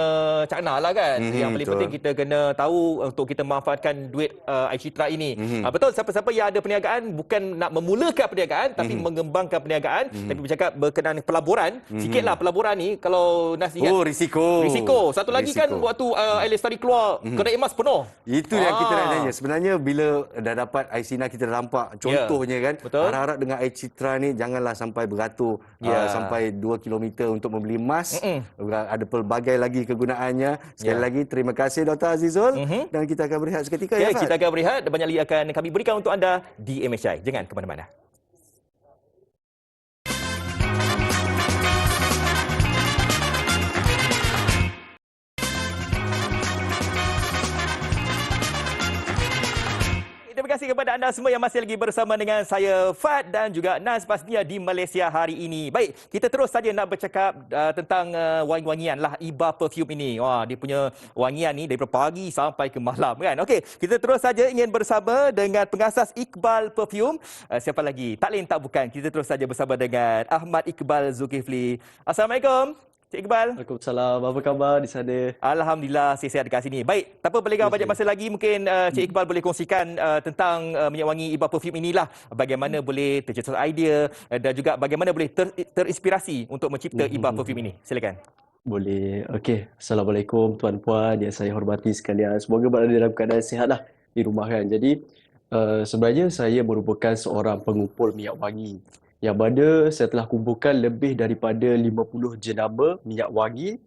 cakna lah kan. Yang paling penting kita kena tahu untuk kita manfaatkan duit iCitra ini. Betul, siapa-siapa yang ada perniagaan bukan nak memulakan perniagaan tapi mengembangkan perniagaan. Tapi bercakap berkenaan pelaburan, sikitlah pelaburan ni kalau Nas ingat. Risiko. Satu lagi kan waktu Lestari keluar kedai emas penuh. Itu yang kita nak tanya. Sebenarnya bila dah dapat iCitra kita dah nampak contohnya kan. Harap-harap dengan iCitra ni janganlah sampai beratur sampai 2 km untuk membeli emas. Ada pelbagai lagi kegunaannya. Sekali lagi terima kasih Dr. Azizul dan kita akan berehat seketika ya. Kita akan berehat dan banyak lagi akan kami berikan untuk anda di MHI. Jangan ke mana-mana. Terima kasih kepada anda semua yang masih lagi bersama dengan saya Fad dan juga Nas pastinya di Malaysia hari ini. Baik, kita terus saja nak bercakap tentang wangi-wangian lah Iba Perfume ini. Wah, dia punya wangian ni daripada pagi sampai ke malam kan. Okey, kita terus saja ingin bersama dengan pengasas Iqbal Perfume. Siapa lagi? Tak lain tak bukan. Kita terus saja bersama dengan Ahmad Iqbal Zulkifli. Assalamualaikum. Cik Iqbal. Waalaikumsalam. Apa khabar di sana? Alhamdulillah, sihat dekat sini. Baik, tak apa boleh banyak masa lagi. Mungkin Cik Iqbal boleh kongsikan tentang minyak wangi Iba Perfume inilah. Bagaimana boleh tercetus idea dan juga bagaimana boleh terinspirasi untuk mencipta Iba Perfume ini. Silakan. Boleh. Okey. Assalamualaikum tuan-puan yang saya hormati sekalian. Semoga berada dalam keadaan sihatlah di rumah kan. Jadi sebenarnya saya merupakan seorang pengumpul minyak wangi. Yang mana saya telah kumpulkan lebih daripada 50 jenama minyak wangi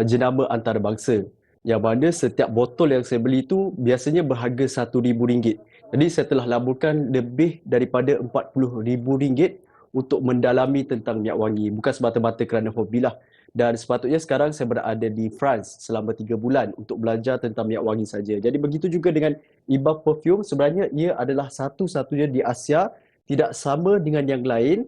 jenama antarabangsa. Yang mana setiap botol yang saya beli itu biasanya berharga RM1,000. Jadi saya telah laburkan lebih daripada RM40,000 untuk mendalami tentang minyak wangi. Bukan semata-mata kerana hobi lah. Dan sepatutnya sekarang saya berada di France selama 3 bulan untuk belajar tentang minyak wangi saja. Jadi begitu juga dengan Iba Perfume, sebenarnya ia adalah satu-satunya di Asia, tidak sama dengan yang lain.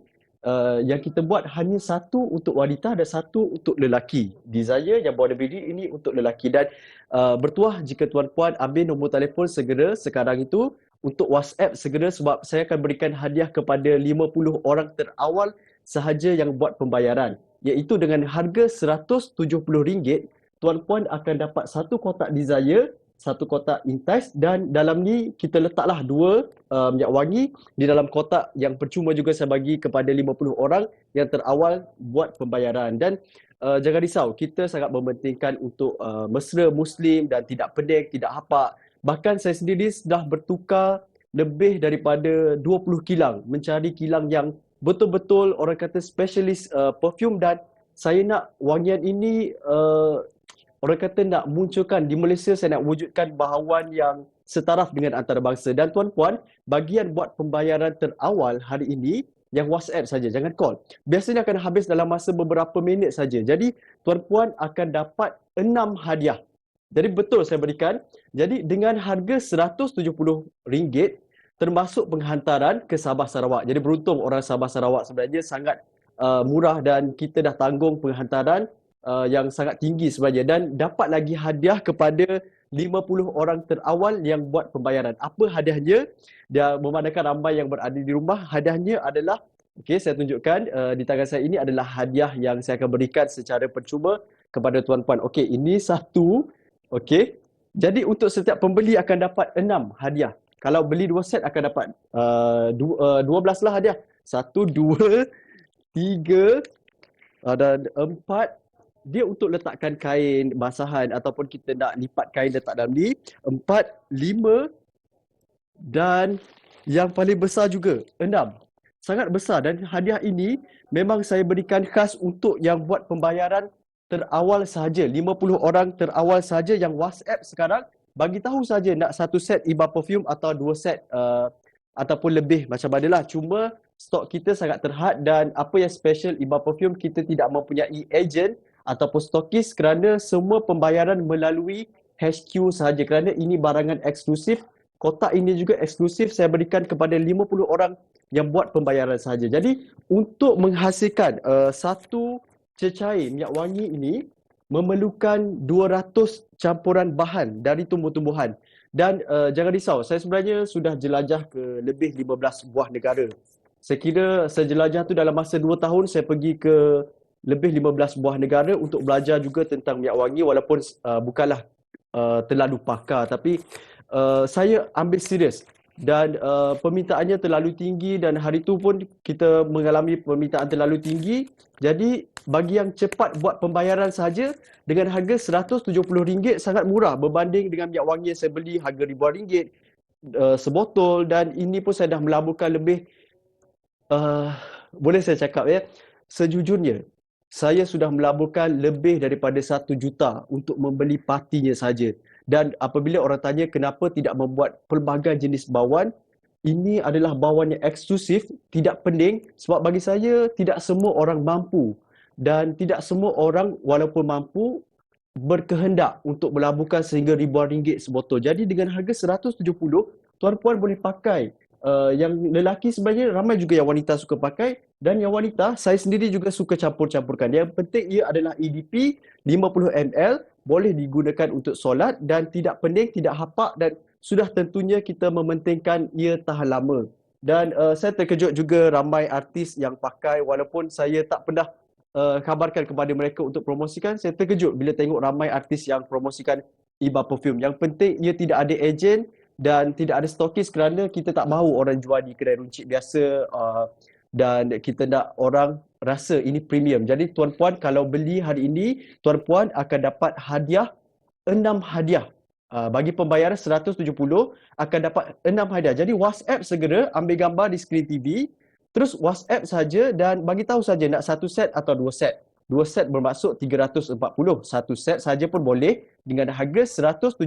Yang kita buat hanya satu untuk wanita dan satu untuk lelaki. Desire yang border breeding ini untuk lelaki. Dan bertuah jika tuan-puan ambil nombor telefon segera sekarang itu untuk WhatsApp segera sebab saya akan berikan hadiah kepada 50 orang terawal sahaja yang buat pembayaran. Iaitu dengan harga RM170, tuan-puan akan dapat satu kotak Desire, satu kotak Entice dan dalam ni kita letaklah 2 minyak wangi di dalam kotak yang percuma juga saya bagi kepada 50 orang yang terawal buat pembayaran. Dan jangan risau, kita sangat mementingkan untuk mesra Muslim dan tidak pening, tidak hapak. Bahkan saya sendiri sudah bertukar lebih daripada 20 kilang mencari kilang yang betul-betul orang kata specialist perfume dan saya nak wangian ini orang kata nak munculkan di Malaysia, saya nak wujudkan bahawan yang setaraf dengan antarabangsa. Dan tuan-puan, bagian buat pembayaran terawal hari ini yang WhatsApp saja, jangan call. Biasanya akan habis dalam masa beberapa minit saja. Jadi tuan-puan akan dapat 6 hadiah. Jadi betul saya berikan. Jadi dengan harga RM170 termasuk penghantaran ke Sabah Sarawak. Jadi beruntung orang Sabah Sarawak sebenarnya sangat murah dan kita dah tanggung penghantaran yang sangat tinggi sebenarnya dan dapat lagi hadiah kepada 50 orang terawal yang buat pembayaran. Apa hadiahnya? Dia memandangkan ramai yang berada di rumah, hadiahnya adalah, okey saya tunjukkan di tangan saya ini adalah hadiah yang saya akan berikan secara percuma kepada tuan-puan. Okey, ini satu. Okey. Jadi untuk setiap pembeli akan dapat 6 hadiah. Kalau beli 2 set akan dapat 12 lah hadiah. 1, 2, 3 dan 4. Dia untuk letakkan kain basahan ataupun kita nak lipat kain letak dalam ni. 4, 5 dan yang paling besar juga, 6. Sangat besar dan hadiah ini memang saya berikan khas untuk yang buat pembayaran terawal sahaja. 50 orang terawal sahaja yang WhatsApp sekarang bagi tahu saja nak 1 set IBA perfume atau 2 set ataupun lebih macam manalah. Cuma stok kita sangat terhad dan apa yang special IBA perfume, kita tidak mempunyai ejen ataupun stokis kerana semua pembayaran melalui HQ sahaja kerana ini barangan eksklusif. Kotak ini juga eksklusif saya berikan kepada 50 orang yang buat pembayaran sahaja. Jadi untuk menghasilkan satu cecair minyak wangi ini memerlukan 200 campuran bahan dari tumbuh-tumbuhan. Dan jangan risau, saya sebenarnya sudah jelajah ke lebih 15 buah negara. Saya kira saya jelajah tu dalam masa 2 tahun saya pergi ke lebih 15 buah negara untuk belajar juga tentang minyak wangi walaupun bukanlah terlalu pakar tapi saya ambil serius dan permintaannya terlalu tinggi dan hari tu pun kita mengalami permintaan terlalu tinggi. Jadi bagi yang cepat buat pembayaran sahaja dengan harga RM170 sangat murah berbanding dengan minyak wangi yang saya beli harga ribuan ringgit sebotol dan ini pun saya dah melaburkan lebih boleh saya cakap ya, sejujurnya saya sudah melaburkan lebih daripada 1 juta untuk membeli partinya saja. Dan apabila orang tanya kenapa tidak membuat pelbagai jenis bauan, ini adalah bauan yang eksklusif, tidak pening sebab bagi saya tidak semua orang mampu dan tidak semua orang walaupun mampu berkehendak untuk melaburkan sehingga ribuan ringgit sebotol. Jadi dengan harga 170, tuan-puan boleh pakai. Yang lelaki sebenarnya ramai juga yang wanita suka pakai dan yang wanita saya sendiri juga suka campur-campurkan. Yang penting ia adalah EDP 50 ml, boleh digunakan untuk solat dan tidak pening, tidak hapak dan sudah tentunya kita mementingkan ia tahan lama. Dan saya terkejut juga ramai artis yang pakai walaupun saya tak pernah khabarkan kepada mereka untuk promosikan. Saya terkejut bila tengok ramai artis yang promosikan IBA perfume. Yang penting ia tidak ada ejen dan tidak ada stokis kerana kita tak mahu orang jual di kedai runcit biasa dan kita nak orang rasa ini premium. Jadi tuan-puan kalau beli hari ini, tuan-puan akan dapat hadiah 6 hadiah. Bagi pembayaran 170 akan dapat 6 hadiah. Jadi WhatsApp segera ambil gambar di skrin TV, terus WhatsApp saja dan bagi tahu saja nak 1 set atau 2 set. 2 set bermaksud 340. 1 set saja pun boleh dengan harga 170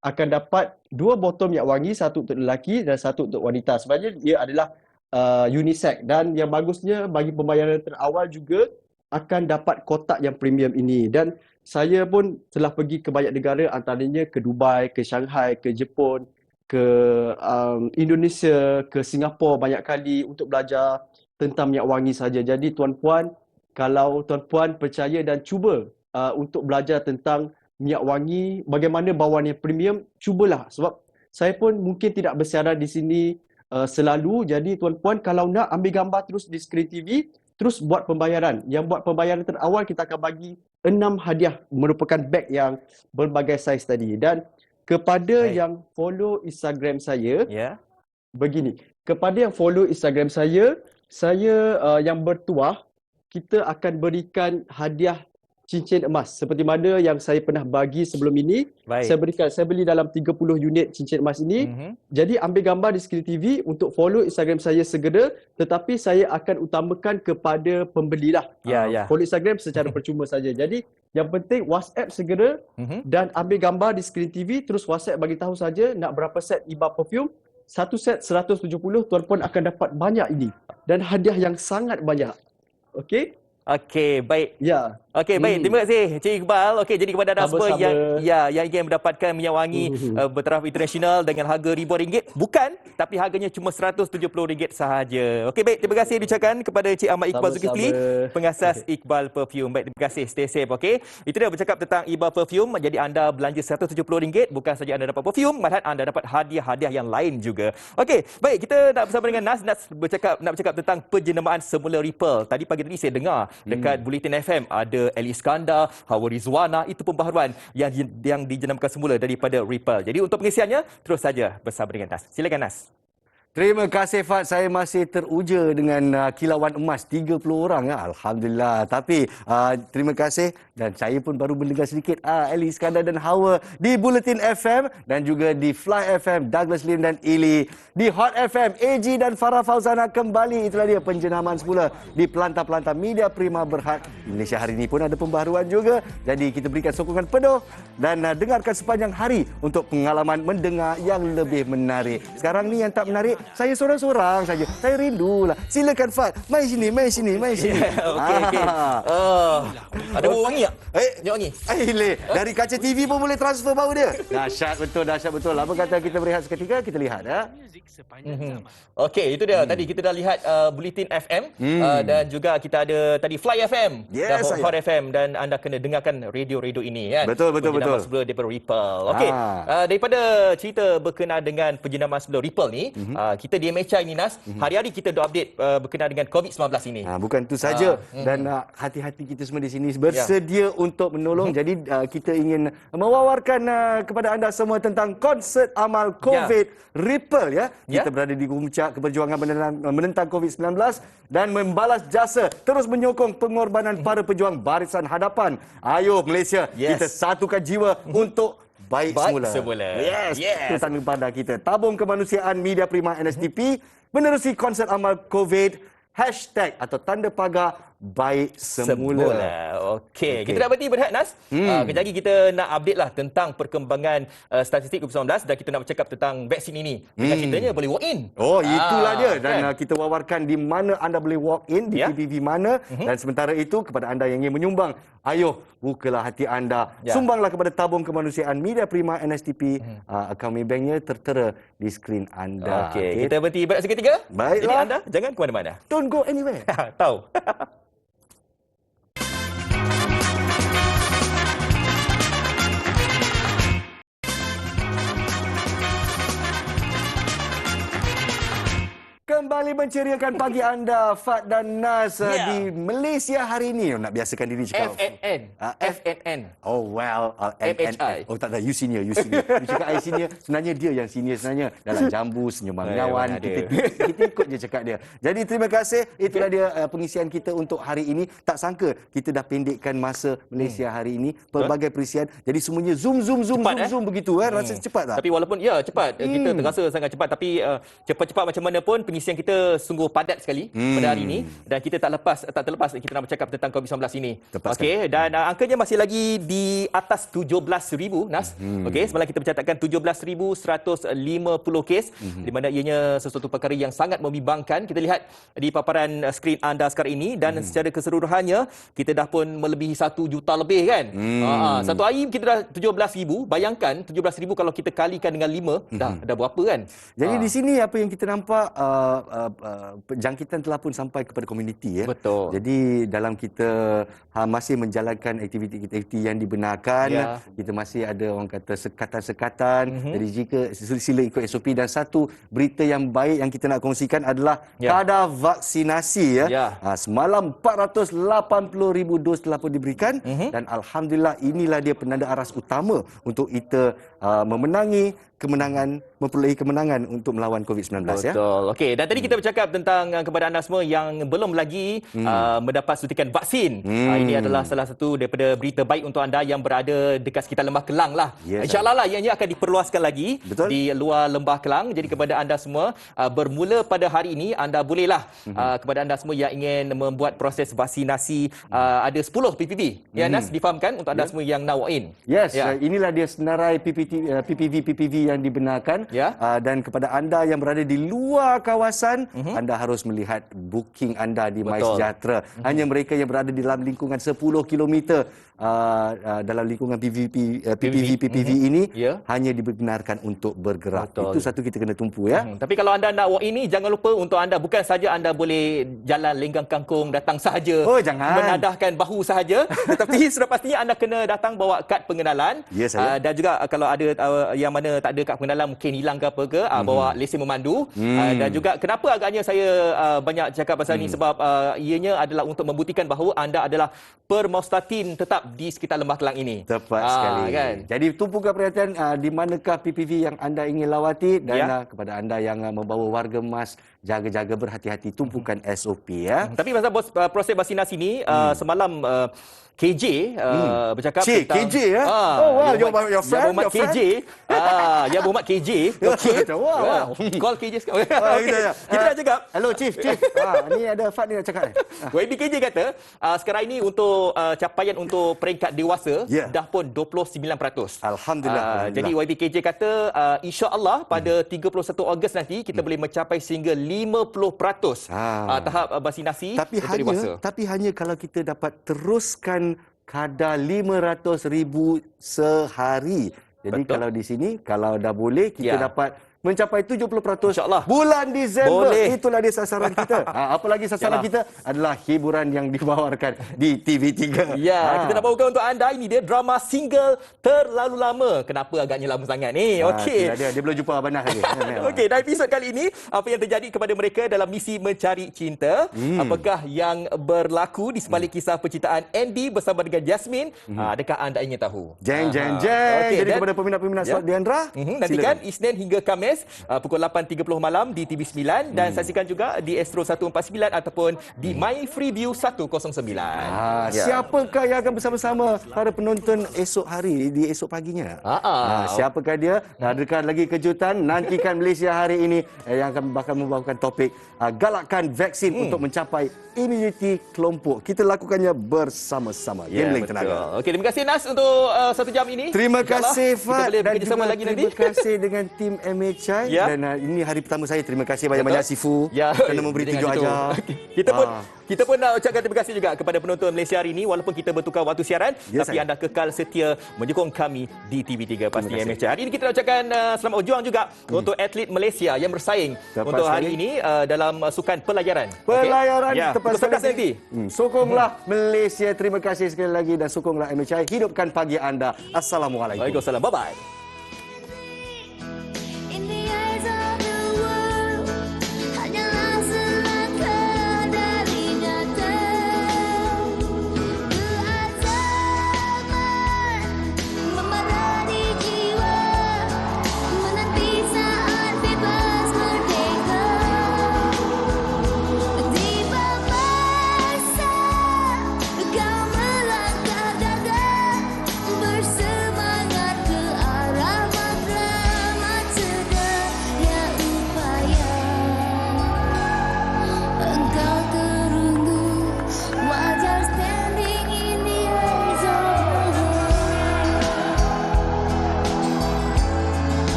akan dapat 2 botol minyak wangi, 1 untuk lelaki dan 1 untuk wanita. Sebenarnya ia adalah unisex dan yang bagusnya bagi pembayaran terawal juga akan dapat kotak yang premium ini. Dan saya pun telah pergi ke banyak negara antaranya ke Dubai, ke Shanghai, ke Jepun, ke Indonesia, ke Singapura banyak kali untuk belajar tentang minyak wangi saja. Jadi tuan-puan, kalau tuan-puan percaya dan cuba untuk belajar tentang minyak wangi, bagaimana bauan yang premium, cubalah. Sebab saya pun mungkin tidak bersiaran di sini selalu. Jadi tuan-puan kalau nak ambil gambar terus di skrin TV, terus buat pembayaran. Yang buat pembayaran terawal kita akan bagi 6 hadiah merupakan beg yang berbagai saiz tadi. Dan kepada yang follow Instagram saya, begini. Kepada yang follow Instagram saya yang bertuah, kita akan berikan hadiah cincin emas seperti mana yang saya pernah bagi sebelum ini. Saya beli dalam 30 unit cincin emas ini. Jadi ambil gambar di skrin TV untuk follow Instagram saya segera, tetapi saya akan utamakan kepada pembelilah. Follow Instagram secara percuma saja. Jadi yang penting WhatsApp segera dan ambil gambar di skrin TV, terus WhatsApp bagi tahu saja nak berapa set IBA perfume. 1 set 170, tuan-puan akan dapat banyak ini dan hadiah yang sangat banyak. Okey? Okey, baik. Okey, baik. Terima kasih Cik Iqbal. Okey, jadi kepada anda semua yang ingin mendapatkan minyak wangi bertaraf internasional dengan harga ribuan ringgit, bukan, tapi harganya cuma RM170 sahaja. Okey, baik. Terima kasih diucapkan kepada Cik Ahmad Iqbal Zulkifli, pengasas Iqbal Perfume. Baik, terima kasih. Stay safe, okey. Itu dia bercakap tentang IBA Perfume. Jadi anda belanja RM170, bukan saja anda dapat perfume, malahan anda dapat hadiah-hadiah yang lain juga. Okey, baik. Kita nak bersama dengan Nas. Nas nak bercakap tentang penjenamaan semula Ripple. Tadi pagi tadi saya dengar dekat Bulletin FM ada Ali Iskandar, Hawa Rizwana, itu pembaharuan yang dijenamkan semula daripada Ripple. Jadi untuk pengisiannya, terus saja bersama dengan Nas. Silakan Nas. Terima kasih Fat. Saya masih teruja dengan kilauan emas 30 orang. Alhamdulillah. Tapi terima kasih dan saya pun baru mendengar sedikit Ali Iskandar dan Hawa di Bulletin FM dan juga di Fly FM, Douglas Lim dan Ili. Di Hot FM, AG dan Farah Fauzana kembali. Itulah dia penjenamaan semula di pelantar-pelantar media Prima Berhad. Malaysia hari ini pun ada pembaharuan juga. Jadi kita berikan sokongan penuh dan dengarkan sepanjang hari untuk pengalaman mendengar yang lebih menarik. Sekarang ni yang tak menarik, saya seorang-seorang saja. Saya rindulah. Silakan Fat. Mai sini, mai sini, mai sini. Okey. Ada bau wangi tak? Minyak wangi. Dari kaca TV pun boleh transfer bau dia. Dahsyat betul, dahsyat betul. Apa kata kita berehat seketika? Kita lihat ya. Okey, itu dia. Tadi kita dah lihat Bulletin FM dan juga kita ada tadi Fly FM dan Hot FM dan anda kena dengarkan radio-radio ini kan. Betul. Sebelum daripada Ripple. Okey. Daripada cerita berkenaan dengan penjenamaan sebelum Ripple ni, kita di MHI ni Nas, hari-hari kita do update berkenaan dengan COVID-19 ini. Bukan itu saja dan hati-hati kita semua di sini bersedia untuk menolong. Jadi kita ingin mewawarkan kepada anda semua tentang konsert amal COVID Ripple ya. Kita berada di puncak keperjuangan menentang COVID-19 dan membalas jasa terus menyokong pengorbanan para pejuang barisan hadapan. Ayo Malaysia, kita satukan jiwa untuk baik semula. Yes. Itu tanda pandang kita. Tabung Kemanusiaan Media Prima NSTP menerusi konsert amal COVID #atau tanda pagar baik semula. Okey. Kita dah berhenti berehat Nas. Kejap lagi kita nak update lah tentang perkembangan statistik COVID-19 dan kita nak bercakap tentang vaksin ini. Dengan ceritanya boleh walk in. Itulah dia. Dan kita wawarkan di mana anda boleh walk in, di PPV mana. Dan sementara itu kepada anda yang ingin menyumbang, ayo bukalah hati anda. Sumbanglah kepada Tabung Kemanusiaan Media Prima NSTP. Akaun Maybanknya tertera di skrin anda. Okey. Kita berhenti berehat seketika. Baiklah. Jadi anda jangan ke mana-mana. Don't go anywhere. Tahu. Kembali menceriakan pagi anda, Fat dan Nas di Malaysia hari ini. Nak biasakan diri cakap FNN. Oh well, MHI. Oh tak ada, you senior. You cakap I senior, sebenarnya dia yang senior sebenarnya. Dalam jambu, senyum mengawan, kita ikut je cakap dia. Jadi terima kasih, itulah dia pengisian kita untuk hari ini. Tak sangka kita dah pendekkan masa Malaysia hari ini. Pelbagai perisian. Jadi semuanya zoom begitu kan. Rasa cepat tak? Tapi walaupun cepat, kita terasa sangat cepat, tapi cepat-cepat macam mana pun pengisian kita sungguh padat sekali pada hari ini dan kita tak terlepas kita nak bercakap tentang COVID-19 ini. Okey, dan angkanya masih lagi di atas 17,000 Nas. Okey, semalam kita mencatatkan 17,150 kes di mana ianya sesuatu perkara yang sangat membimbangkan. Kita lihat di paparan skrin anda sekarang ini dan secara keseluruhannya kita dah pun melebihi 1 juta lebih kan. Satu hari kita dah 17,000. Bayangkan 17,000 kalau kita kalikan dengan 5 dah berapa kan. Jadi di sini apa yang kita nampak jangkitan telah pun sampai kepada komuniti ya. Betul. Jadi dalam kita masih menjalankan aktiviti-aktiviti yang dibenarkan, kita masih ada orang kata sekatan-sekatan. Jadi jika sila ikut SOP, dan satu berita yang baik yang kita nak kongsikan adalah kadar vaksinasi ya. Semalam 480,000 dos telah pun diberikan dan alhamdulillah inilah dia penanda aras utama untuk kita memperoleh kemenangan untuk melawan COVID-19 ya. Betul. Okey, dan tadi kita bercakap tentang kepada anda semua yang belum lagi mendapat suntikan vaksin. Ini adalah salah satu daripada berita baik untuk anda yang berada dekat sekitar Lembah Kelang lah. InsyaAllah lah ianya akan diperluaskan lagi di luar Lembah Kelang. Jadi kepada anda semua, bermula pada hari ini anda bolehlah kepada anda semua yang ingin membuat proses vaksinasi, ada 10 PPV. Ya Nas, difahamkan untuk anda semua yang nak walk in. Inilah dia senarai PPV yang dibenarkan. Dan kepada anda yang berada di luar kawasan, anda harus melihat booking anda di MySejahtera. Hanya mereka yang berada di dalam lingkungan 10 km dalam lingkungan PPV ini hanya dibenarkan untuk bergerak. Itu satu kita kena tumpu ya. Tapi kalau anda nak walk in ni, jangan lupa untuk anda bukan saja anda boleh jalan lenggang kangkung datang sahaja, menadahkan bahu sahaja, tetapi sudah pastinya anda kena datang bawa kad pengenalan. Dan juga kalau ada yang mana tak ada kad pengenalan, mungkin hilang ke apa ke, bawa lesen memandu. Dan juga kenapa agaknya saya banyak cakap pasal ni, sebab ianya adalah untuk membuktikan bahawa anda adalah permostatin tetap bersiap di sekitar Lembah Kelang ini. Tepat sekali. Kan? Jadi tumpukan perhatian di manakah PPV yang anda ingin lawati dan kepada anda yang membawa warga emas, jaga-jaga berhati-hati, tumpukan SOP ya. Tapi pasal proses vaksinasi ni semalam KJ bercakap Cik, tentang KJ ya? Oh wow, your friend, Muhammad your friend? KJ. Ya Muhammad KJ. Okey. Wow. Call KJ sekarang. Gitu ya. Kita nak cakap. Hello Chief. Ni ada Fad ni nak cakap. YB KJ kata sekarang ini untuk capaian untuk peringkat dewasa dah pun 29%. Alhamdulillah. Jadi YB KJ kata insya-Allah pada 31 Ogos nanti kita boleh mencapai sehingga 50% tahap vaksinasi untuk dewasa. Tapi hanya kalau kita dapat teruskan kadar 500,000 sehari. Jadi kalau di sini, kalau dah boleh, kita dapat mencapai 70% InsyaAllah. bulan Disember. Boleh. Itulah dia sasaran kita. Apa lagi sasaran kita adalah hiburan yang dibawakan di TV3. Ya, kita nak bawakan untuk anda, ini dia drama single terlalu lama. Kenapa agaknya lama sangat ni? Okey. Dia belum jumpa Abang Nah lagi. Okey, dalam episod kali ini, apa yang terjadi kepada mereka dalam misi mencari cinta? Apakah yang berlaku di sebalik kisah percintaan Andy bersama dengan Jasmine? Adakah anda ingin tahu? Jeng. Okey, Jadi kepada peminat-peminat Solat Diandra, nantikan Isnin hingga Khamis pukul 8.30 malam di TV9 dan saksikan juga di Astro 149 ataupun di My Freeview 109. Siapakah yang akan bersama-sama para penonton esok hari di esok paginya? Siapakah dia? Adakah lagi kejutan? Nantikan Malaysia hari ini yang akan bakal membawakan topik galakkan vaksin untuk mencapai immunity kelompok. Kita lakukannya bersama-sama. Gambling tenaga. Okey, terima kasih Nas untuk 1 jam ini. Terima kasih Fad dan juga lagi terima kasih dengan tim MHI dan ini hari pertama saya. Terima kasih banyak-banyak Sifu kerana memberi tunjuk ajar. Kita pun nak ucapkan terima kasih juga kepada penonton Malaysia hari ini walaupun kita bertukar waktu siaran tapi anda kekal setia menyokong kami di TV3 pasti MHI. Hari ini kita nak ucapkan selamat berjuang juga untuk atlet Malaysia yang bersaing untuk hari ini dalam sukan pelayaran. Tepat sekali. Sokonglah Malaysia. Terima kasih sekali lagi dan sokonglah MHI. Hidupkan pagi anda. Assalamualaikum. Waalaikumsalam. Bye-bye.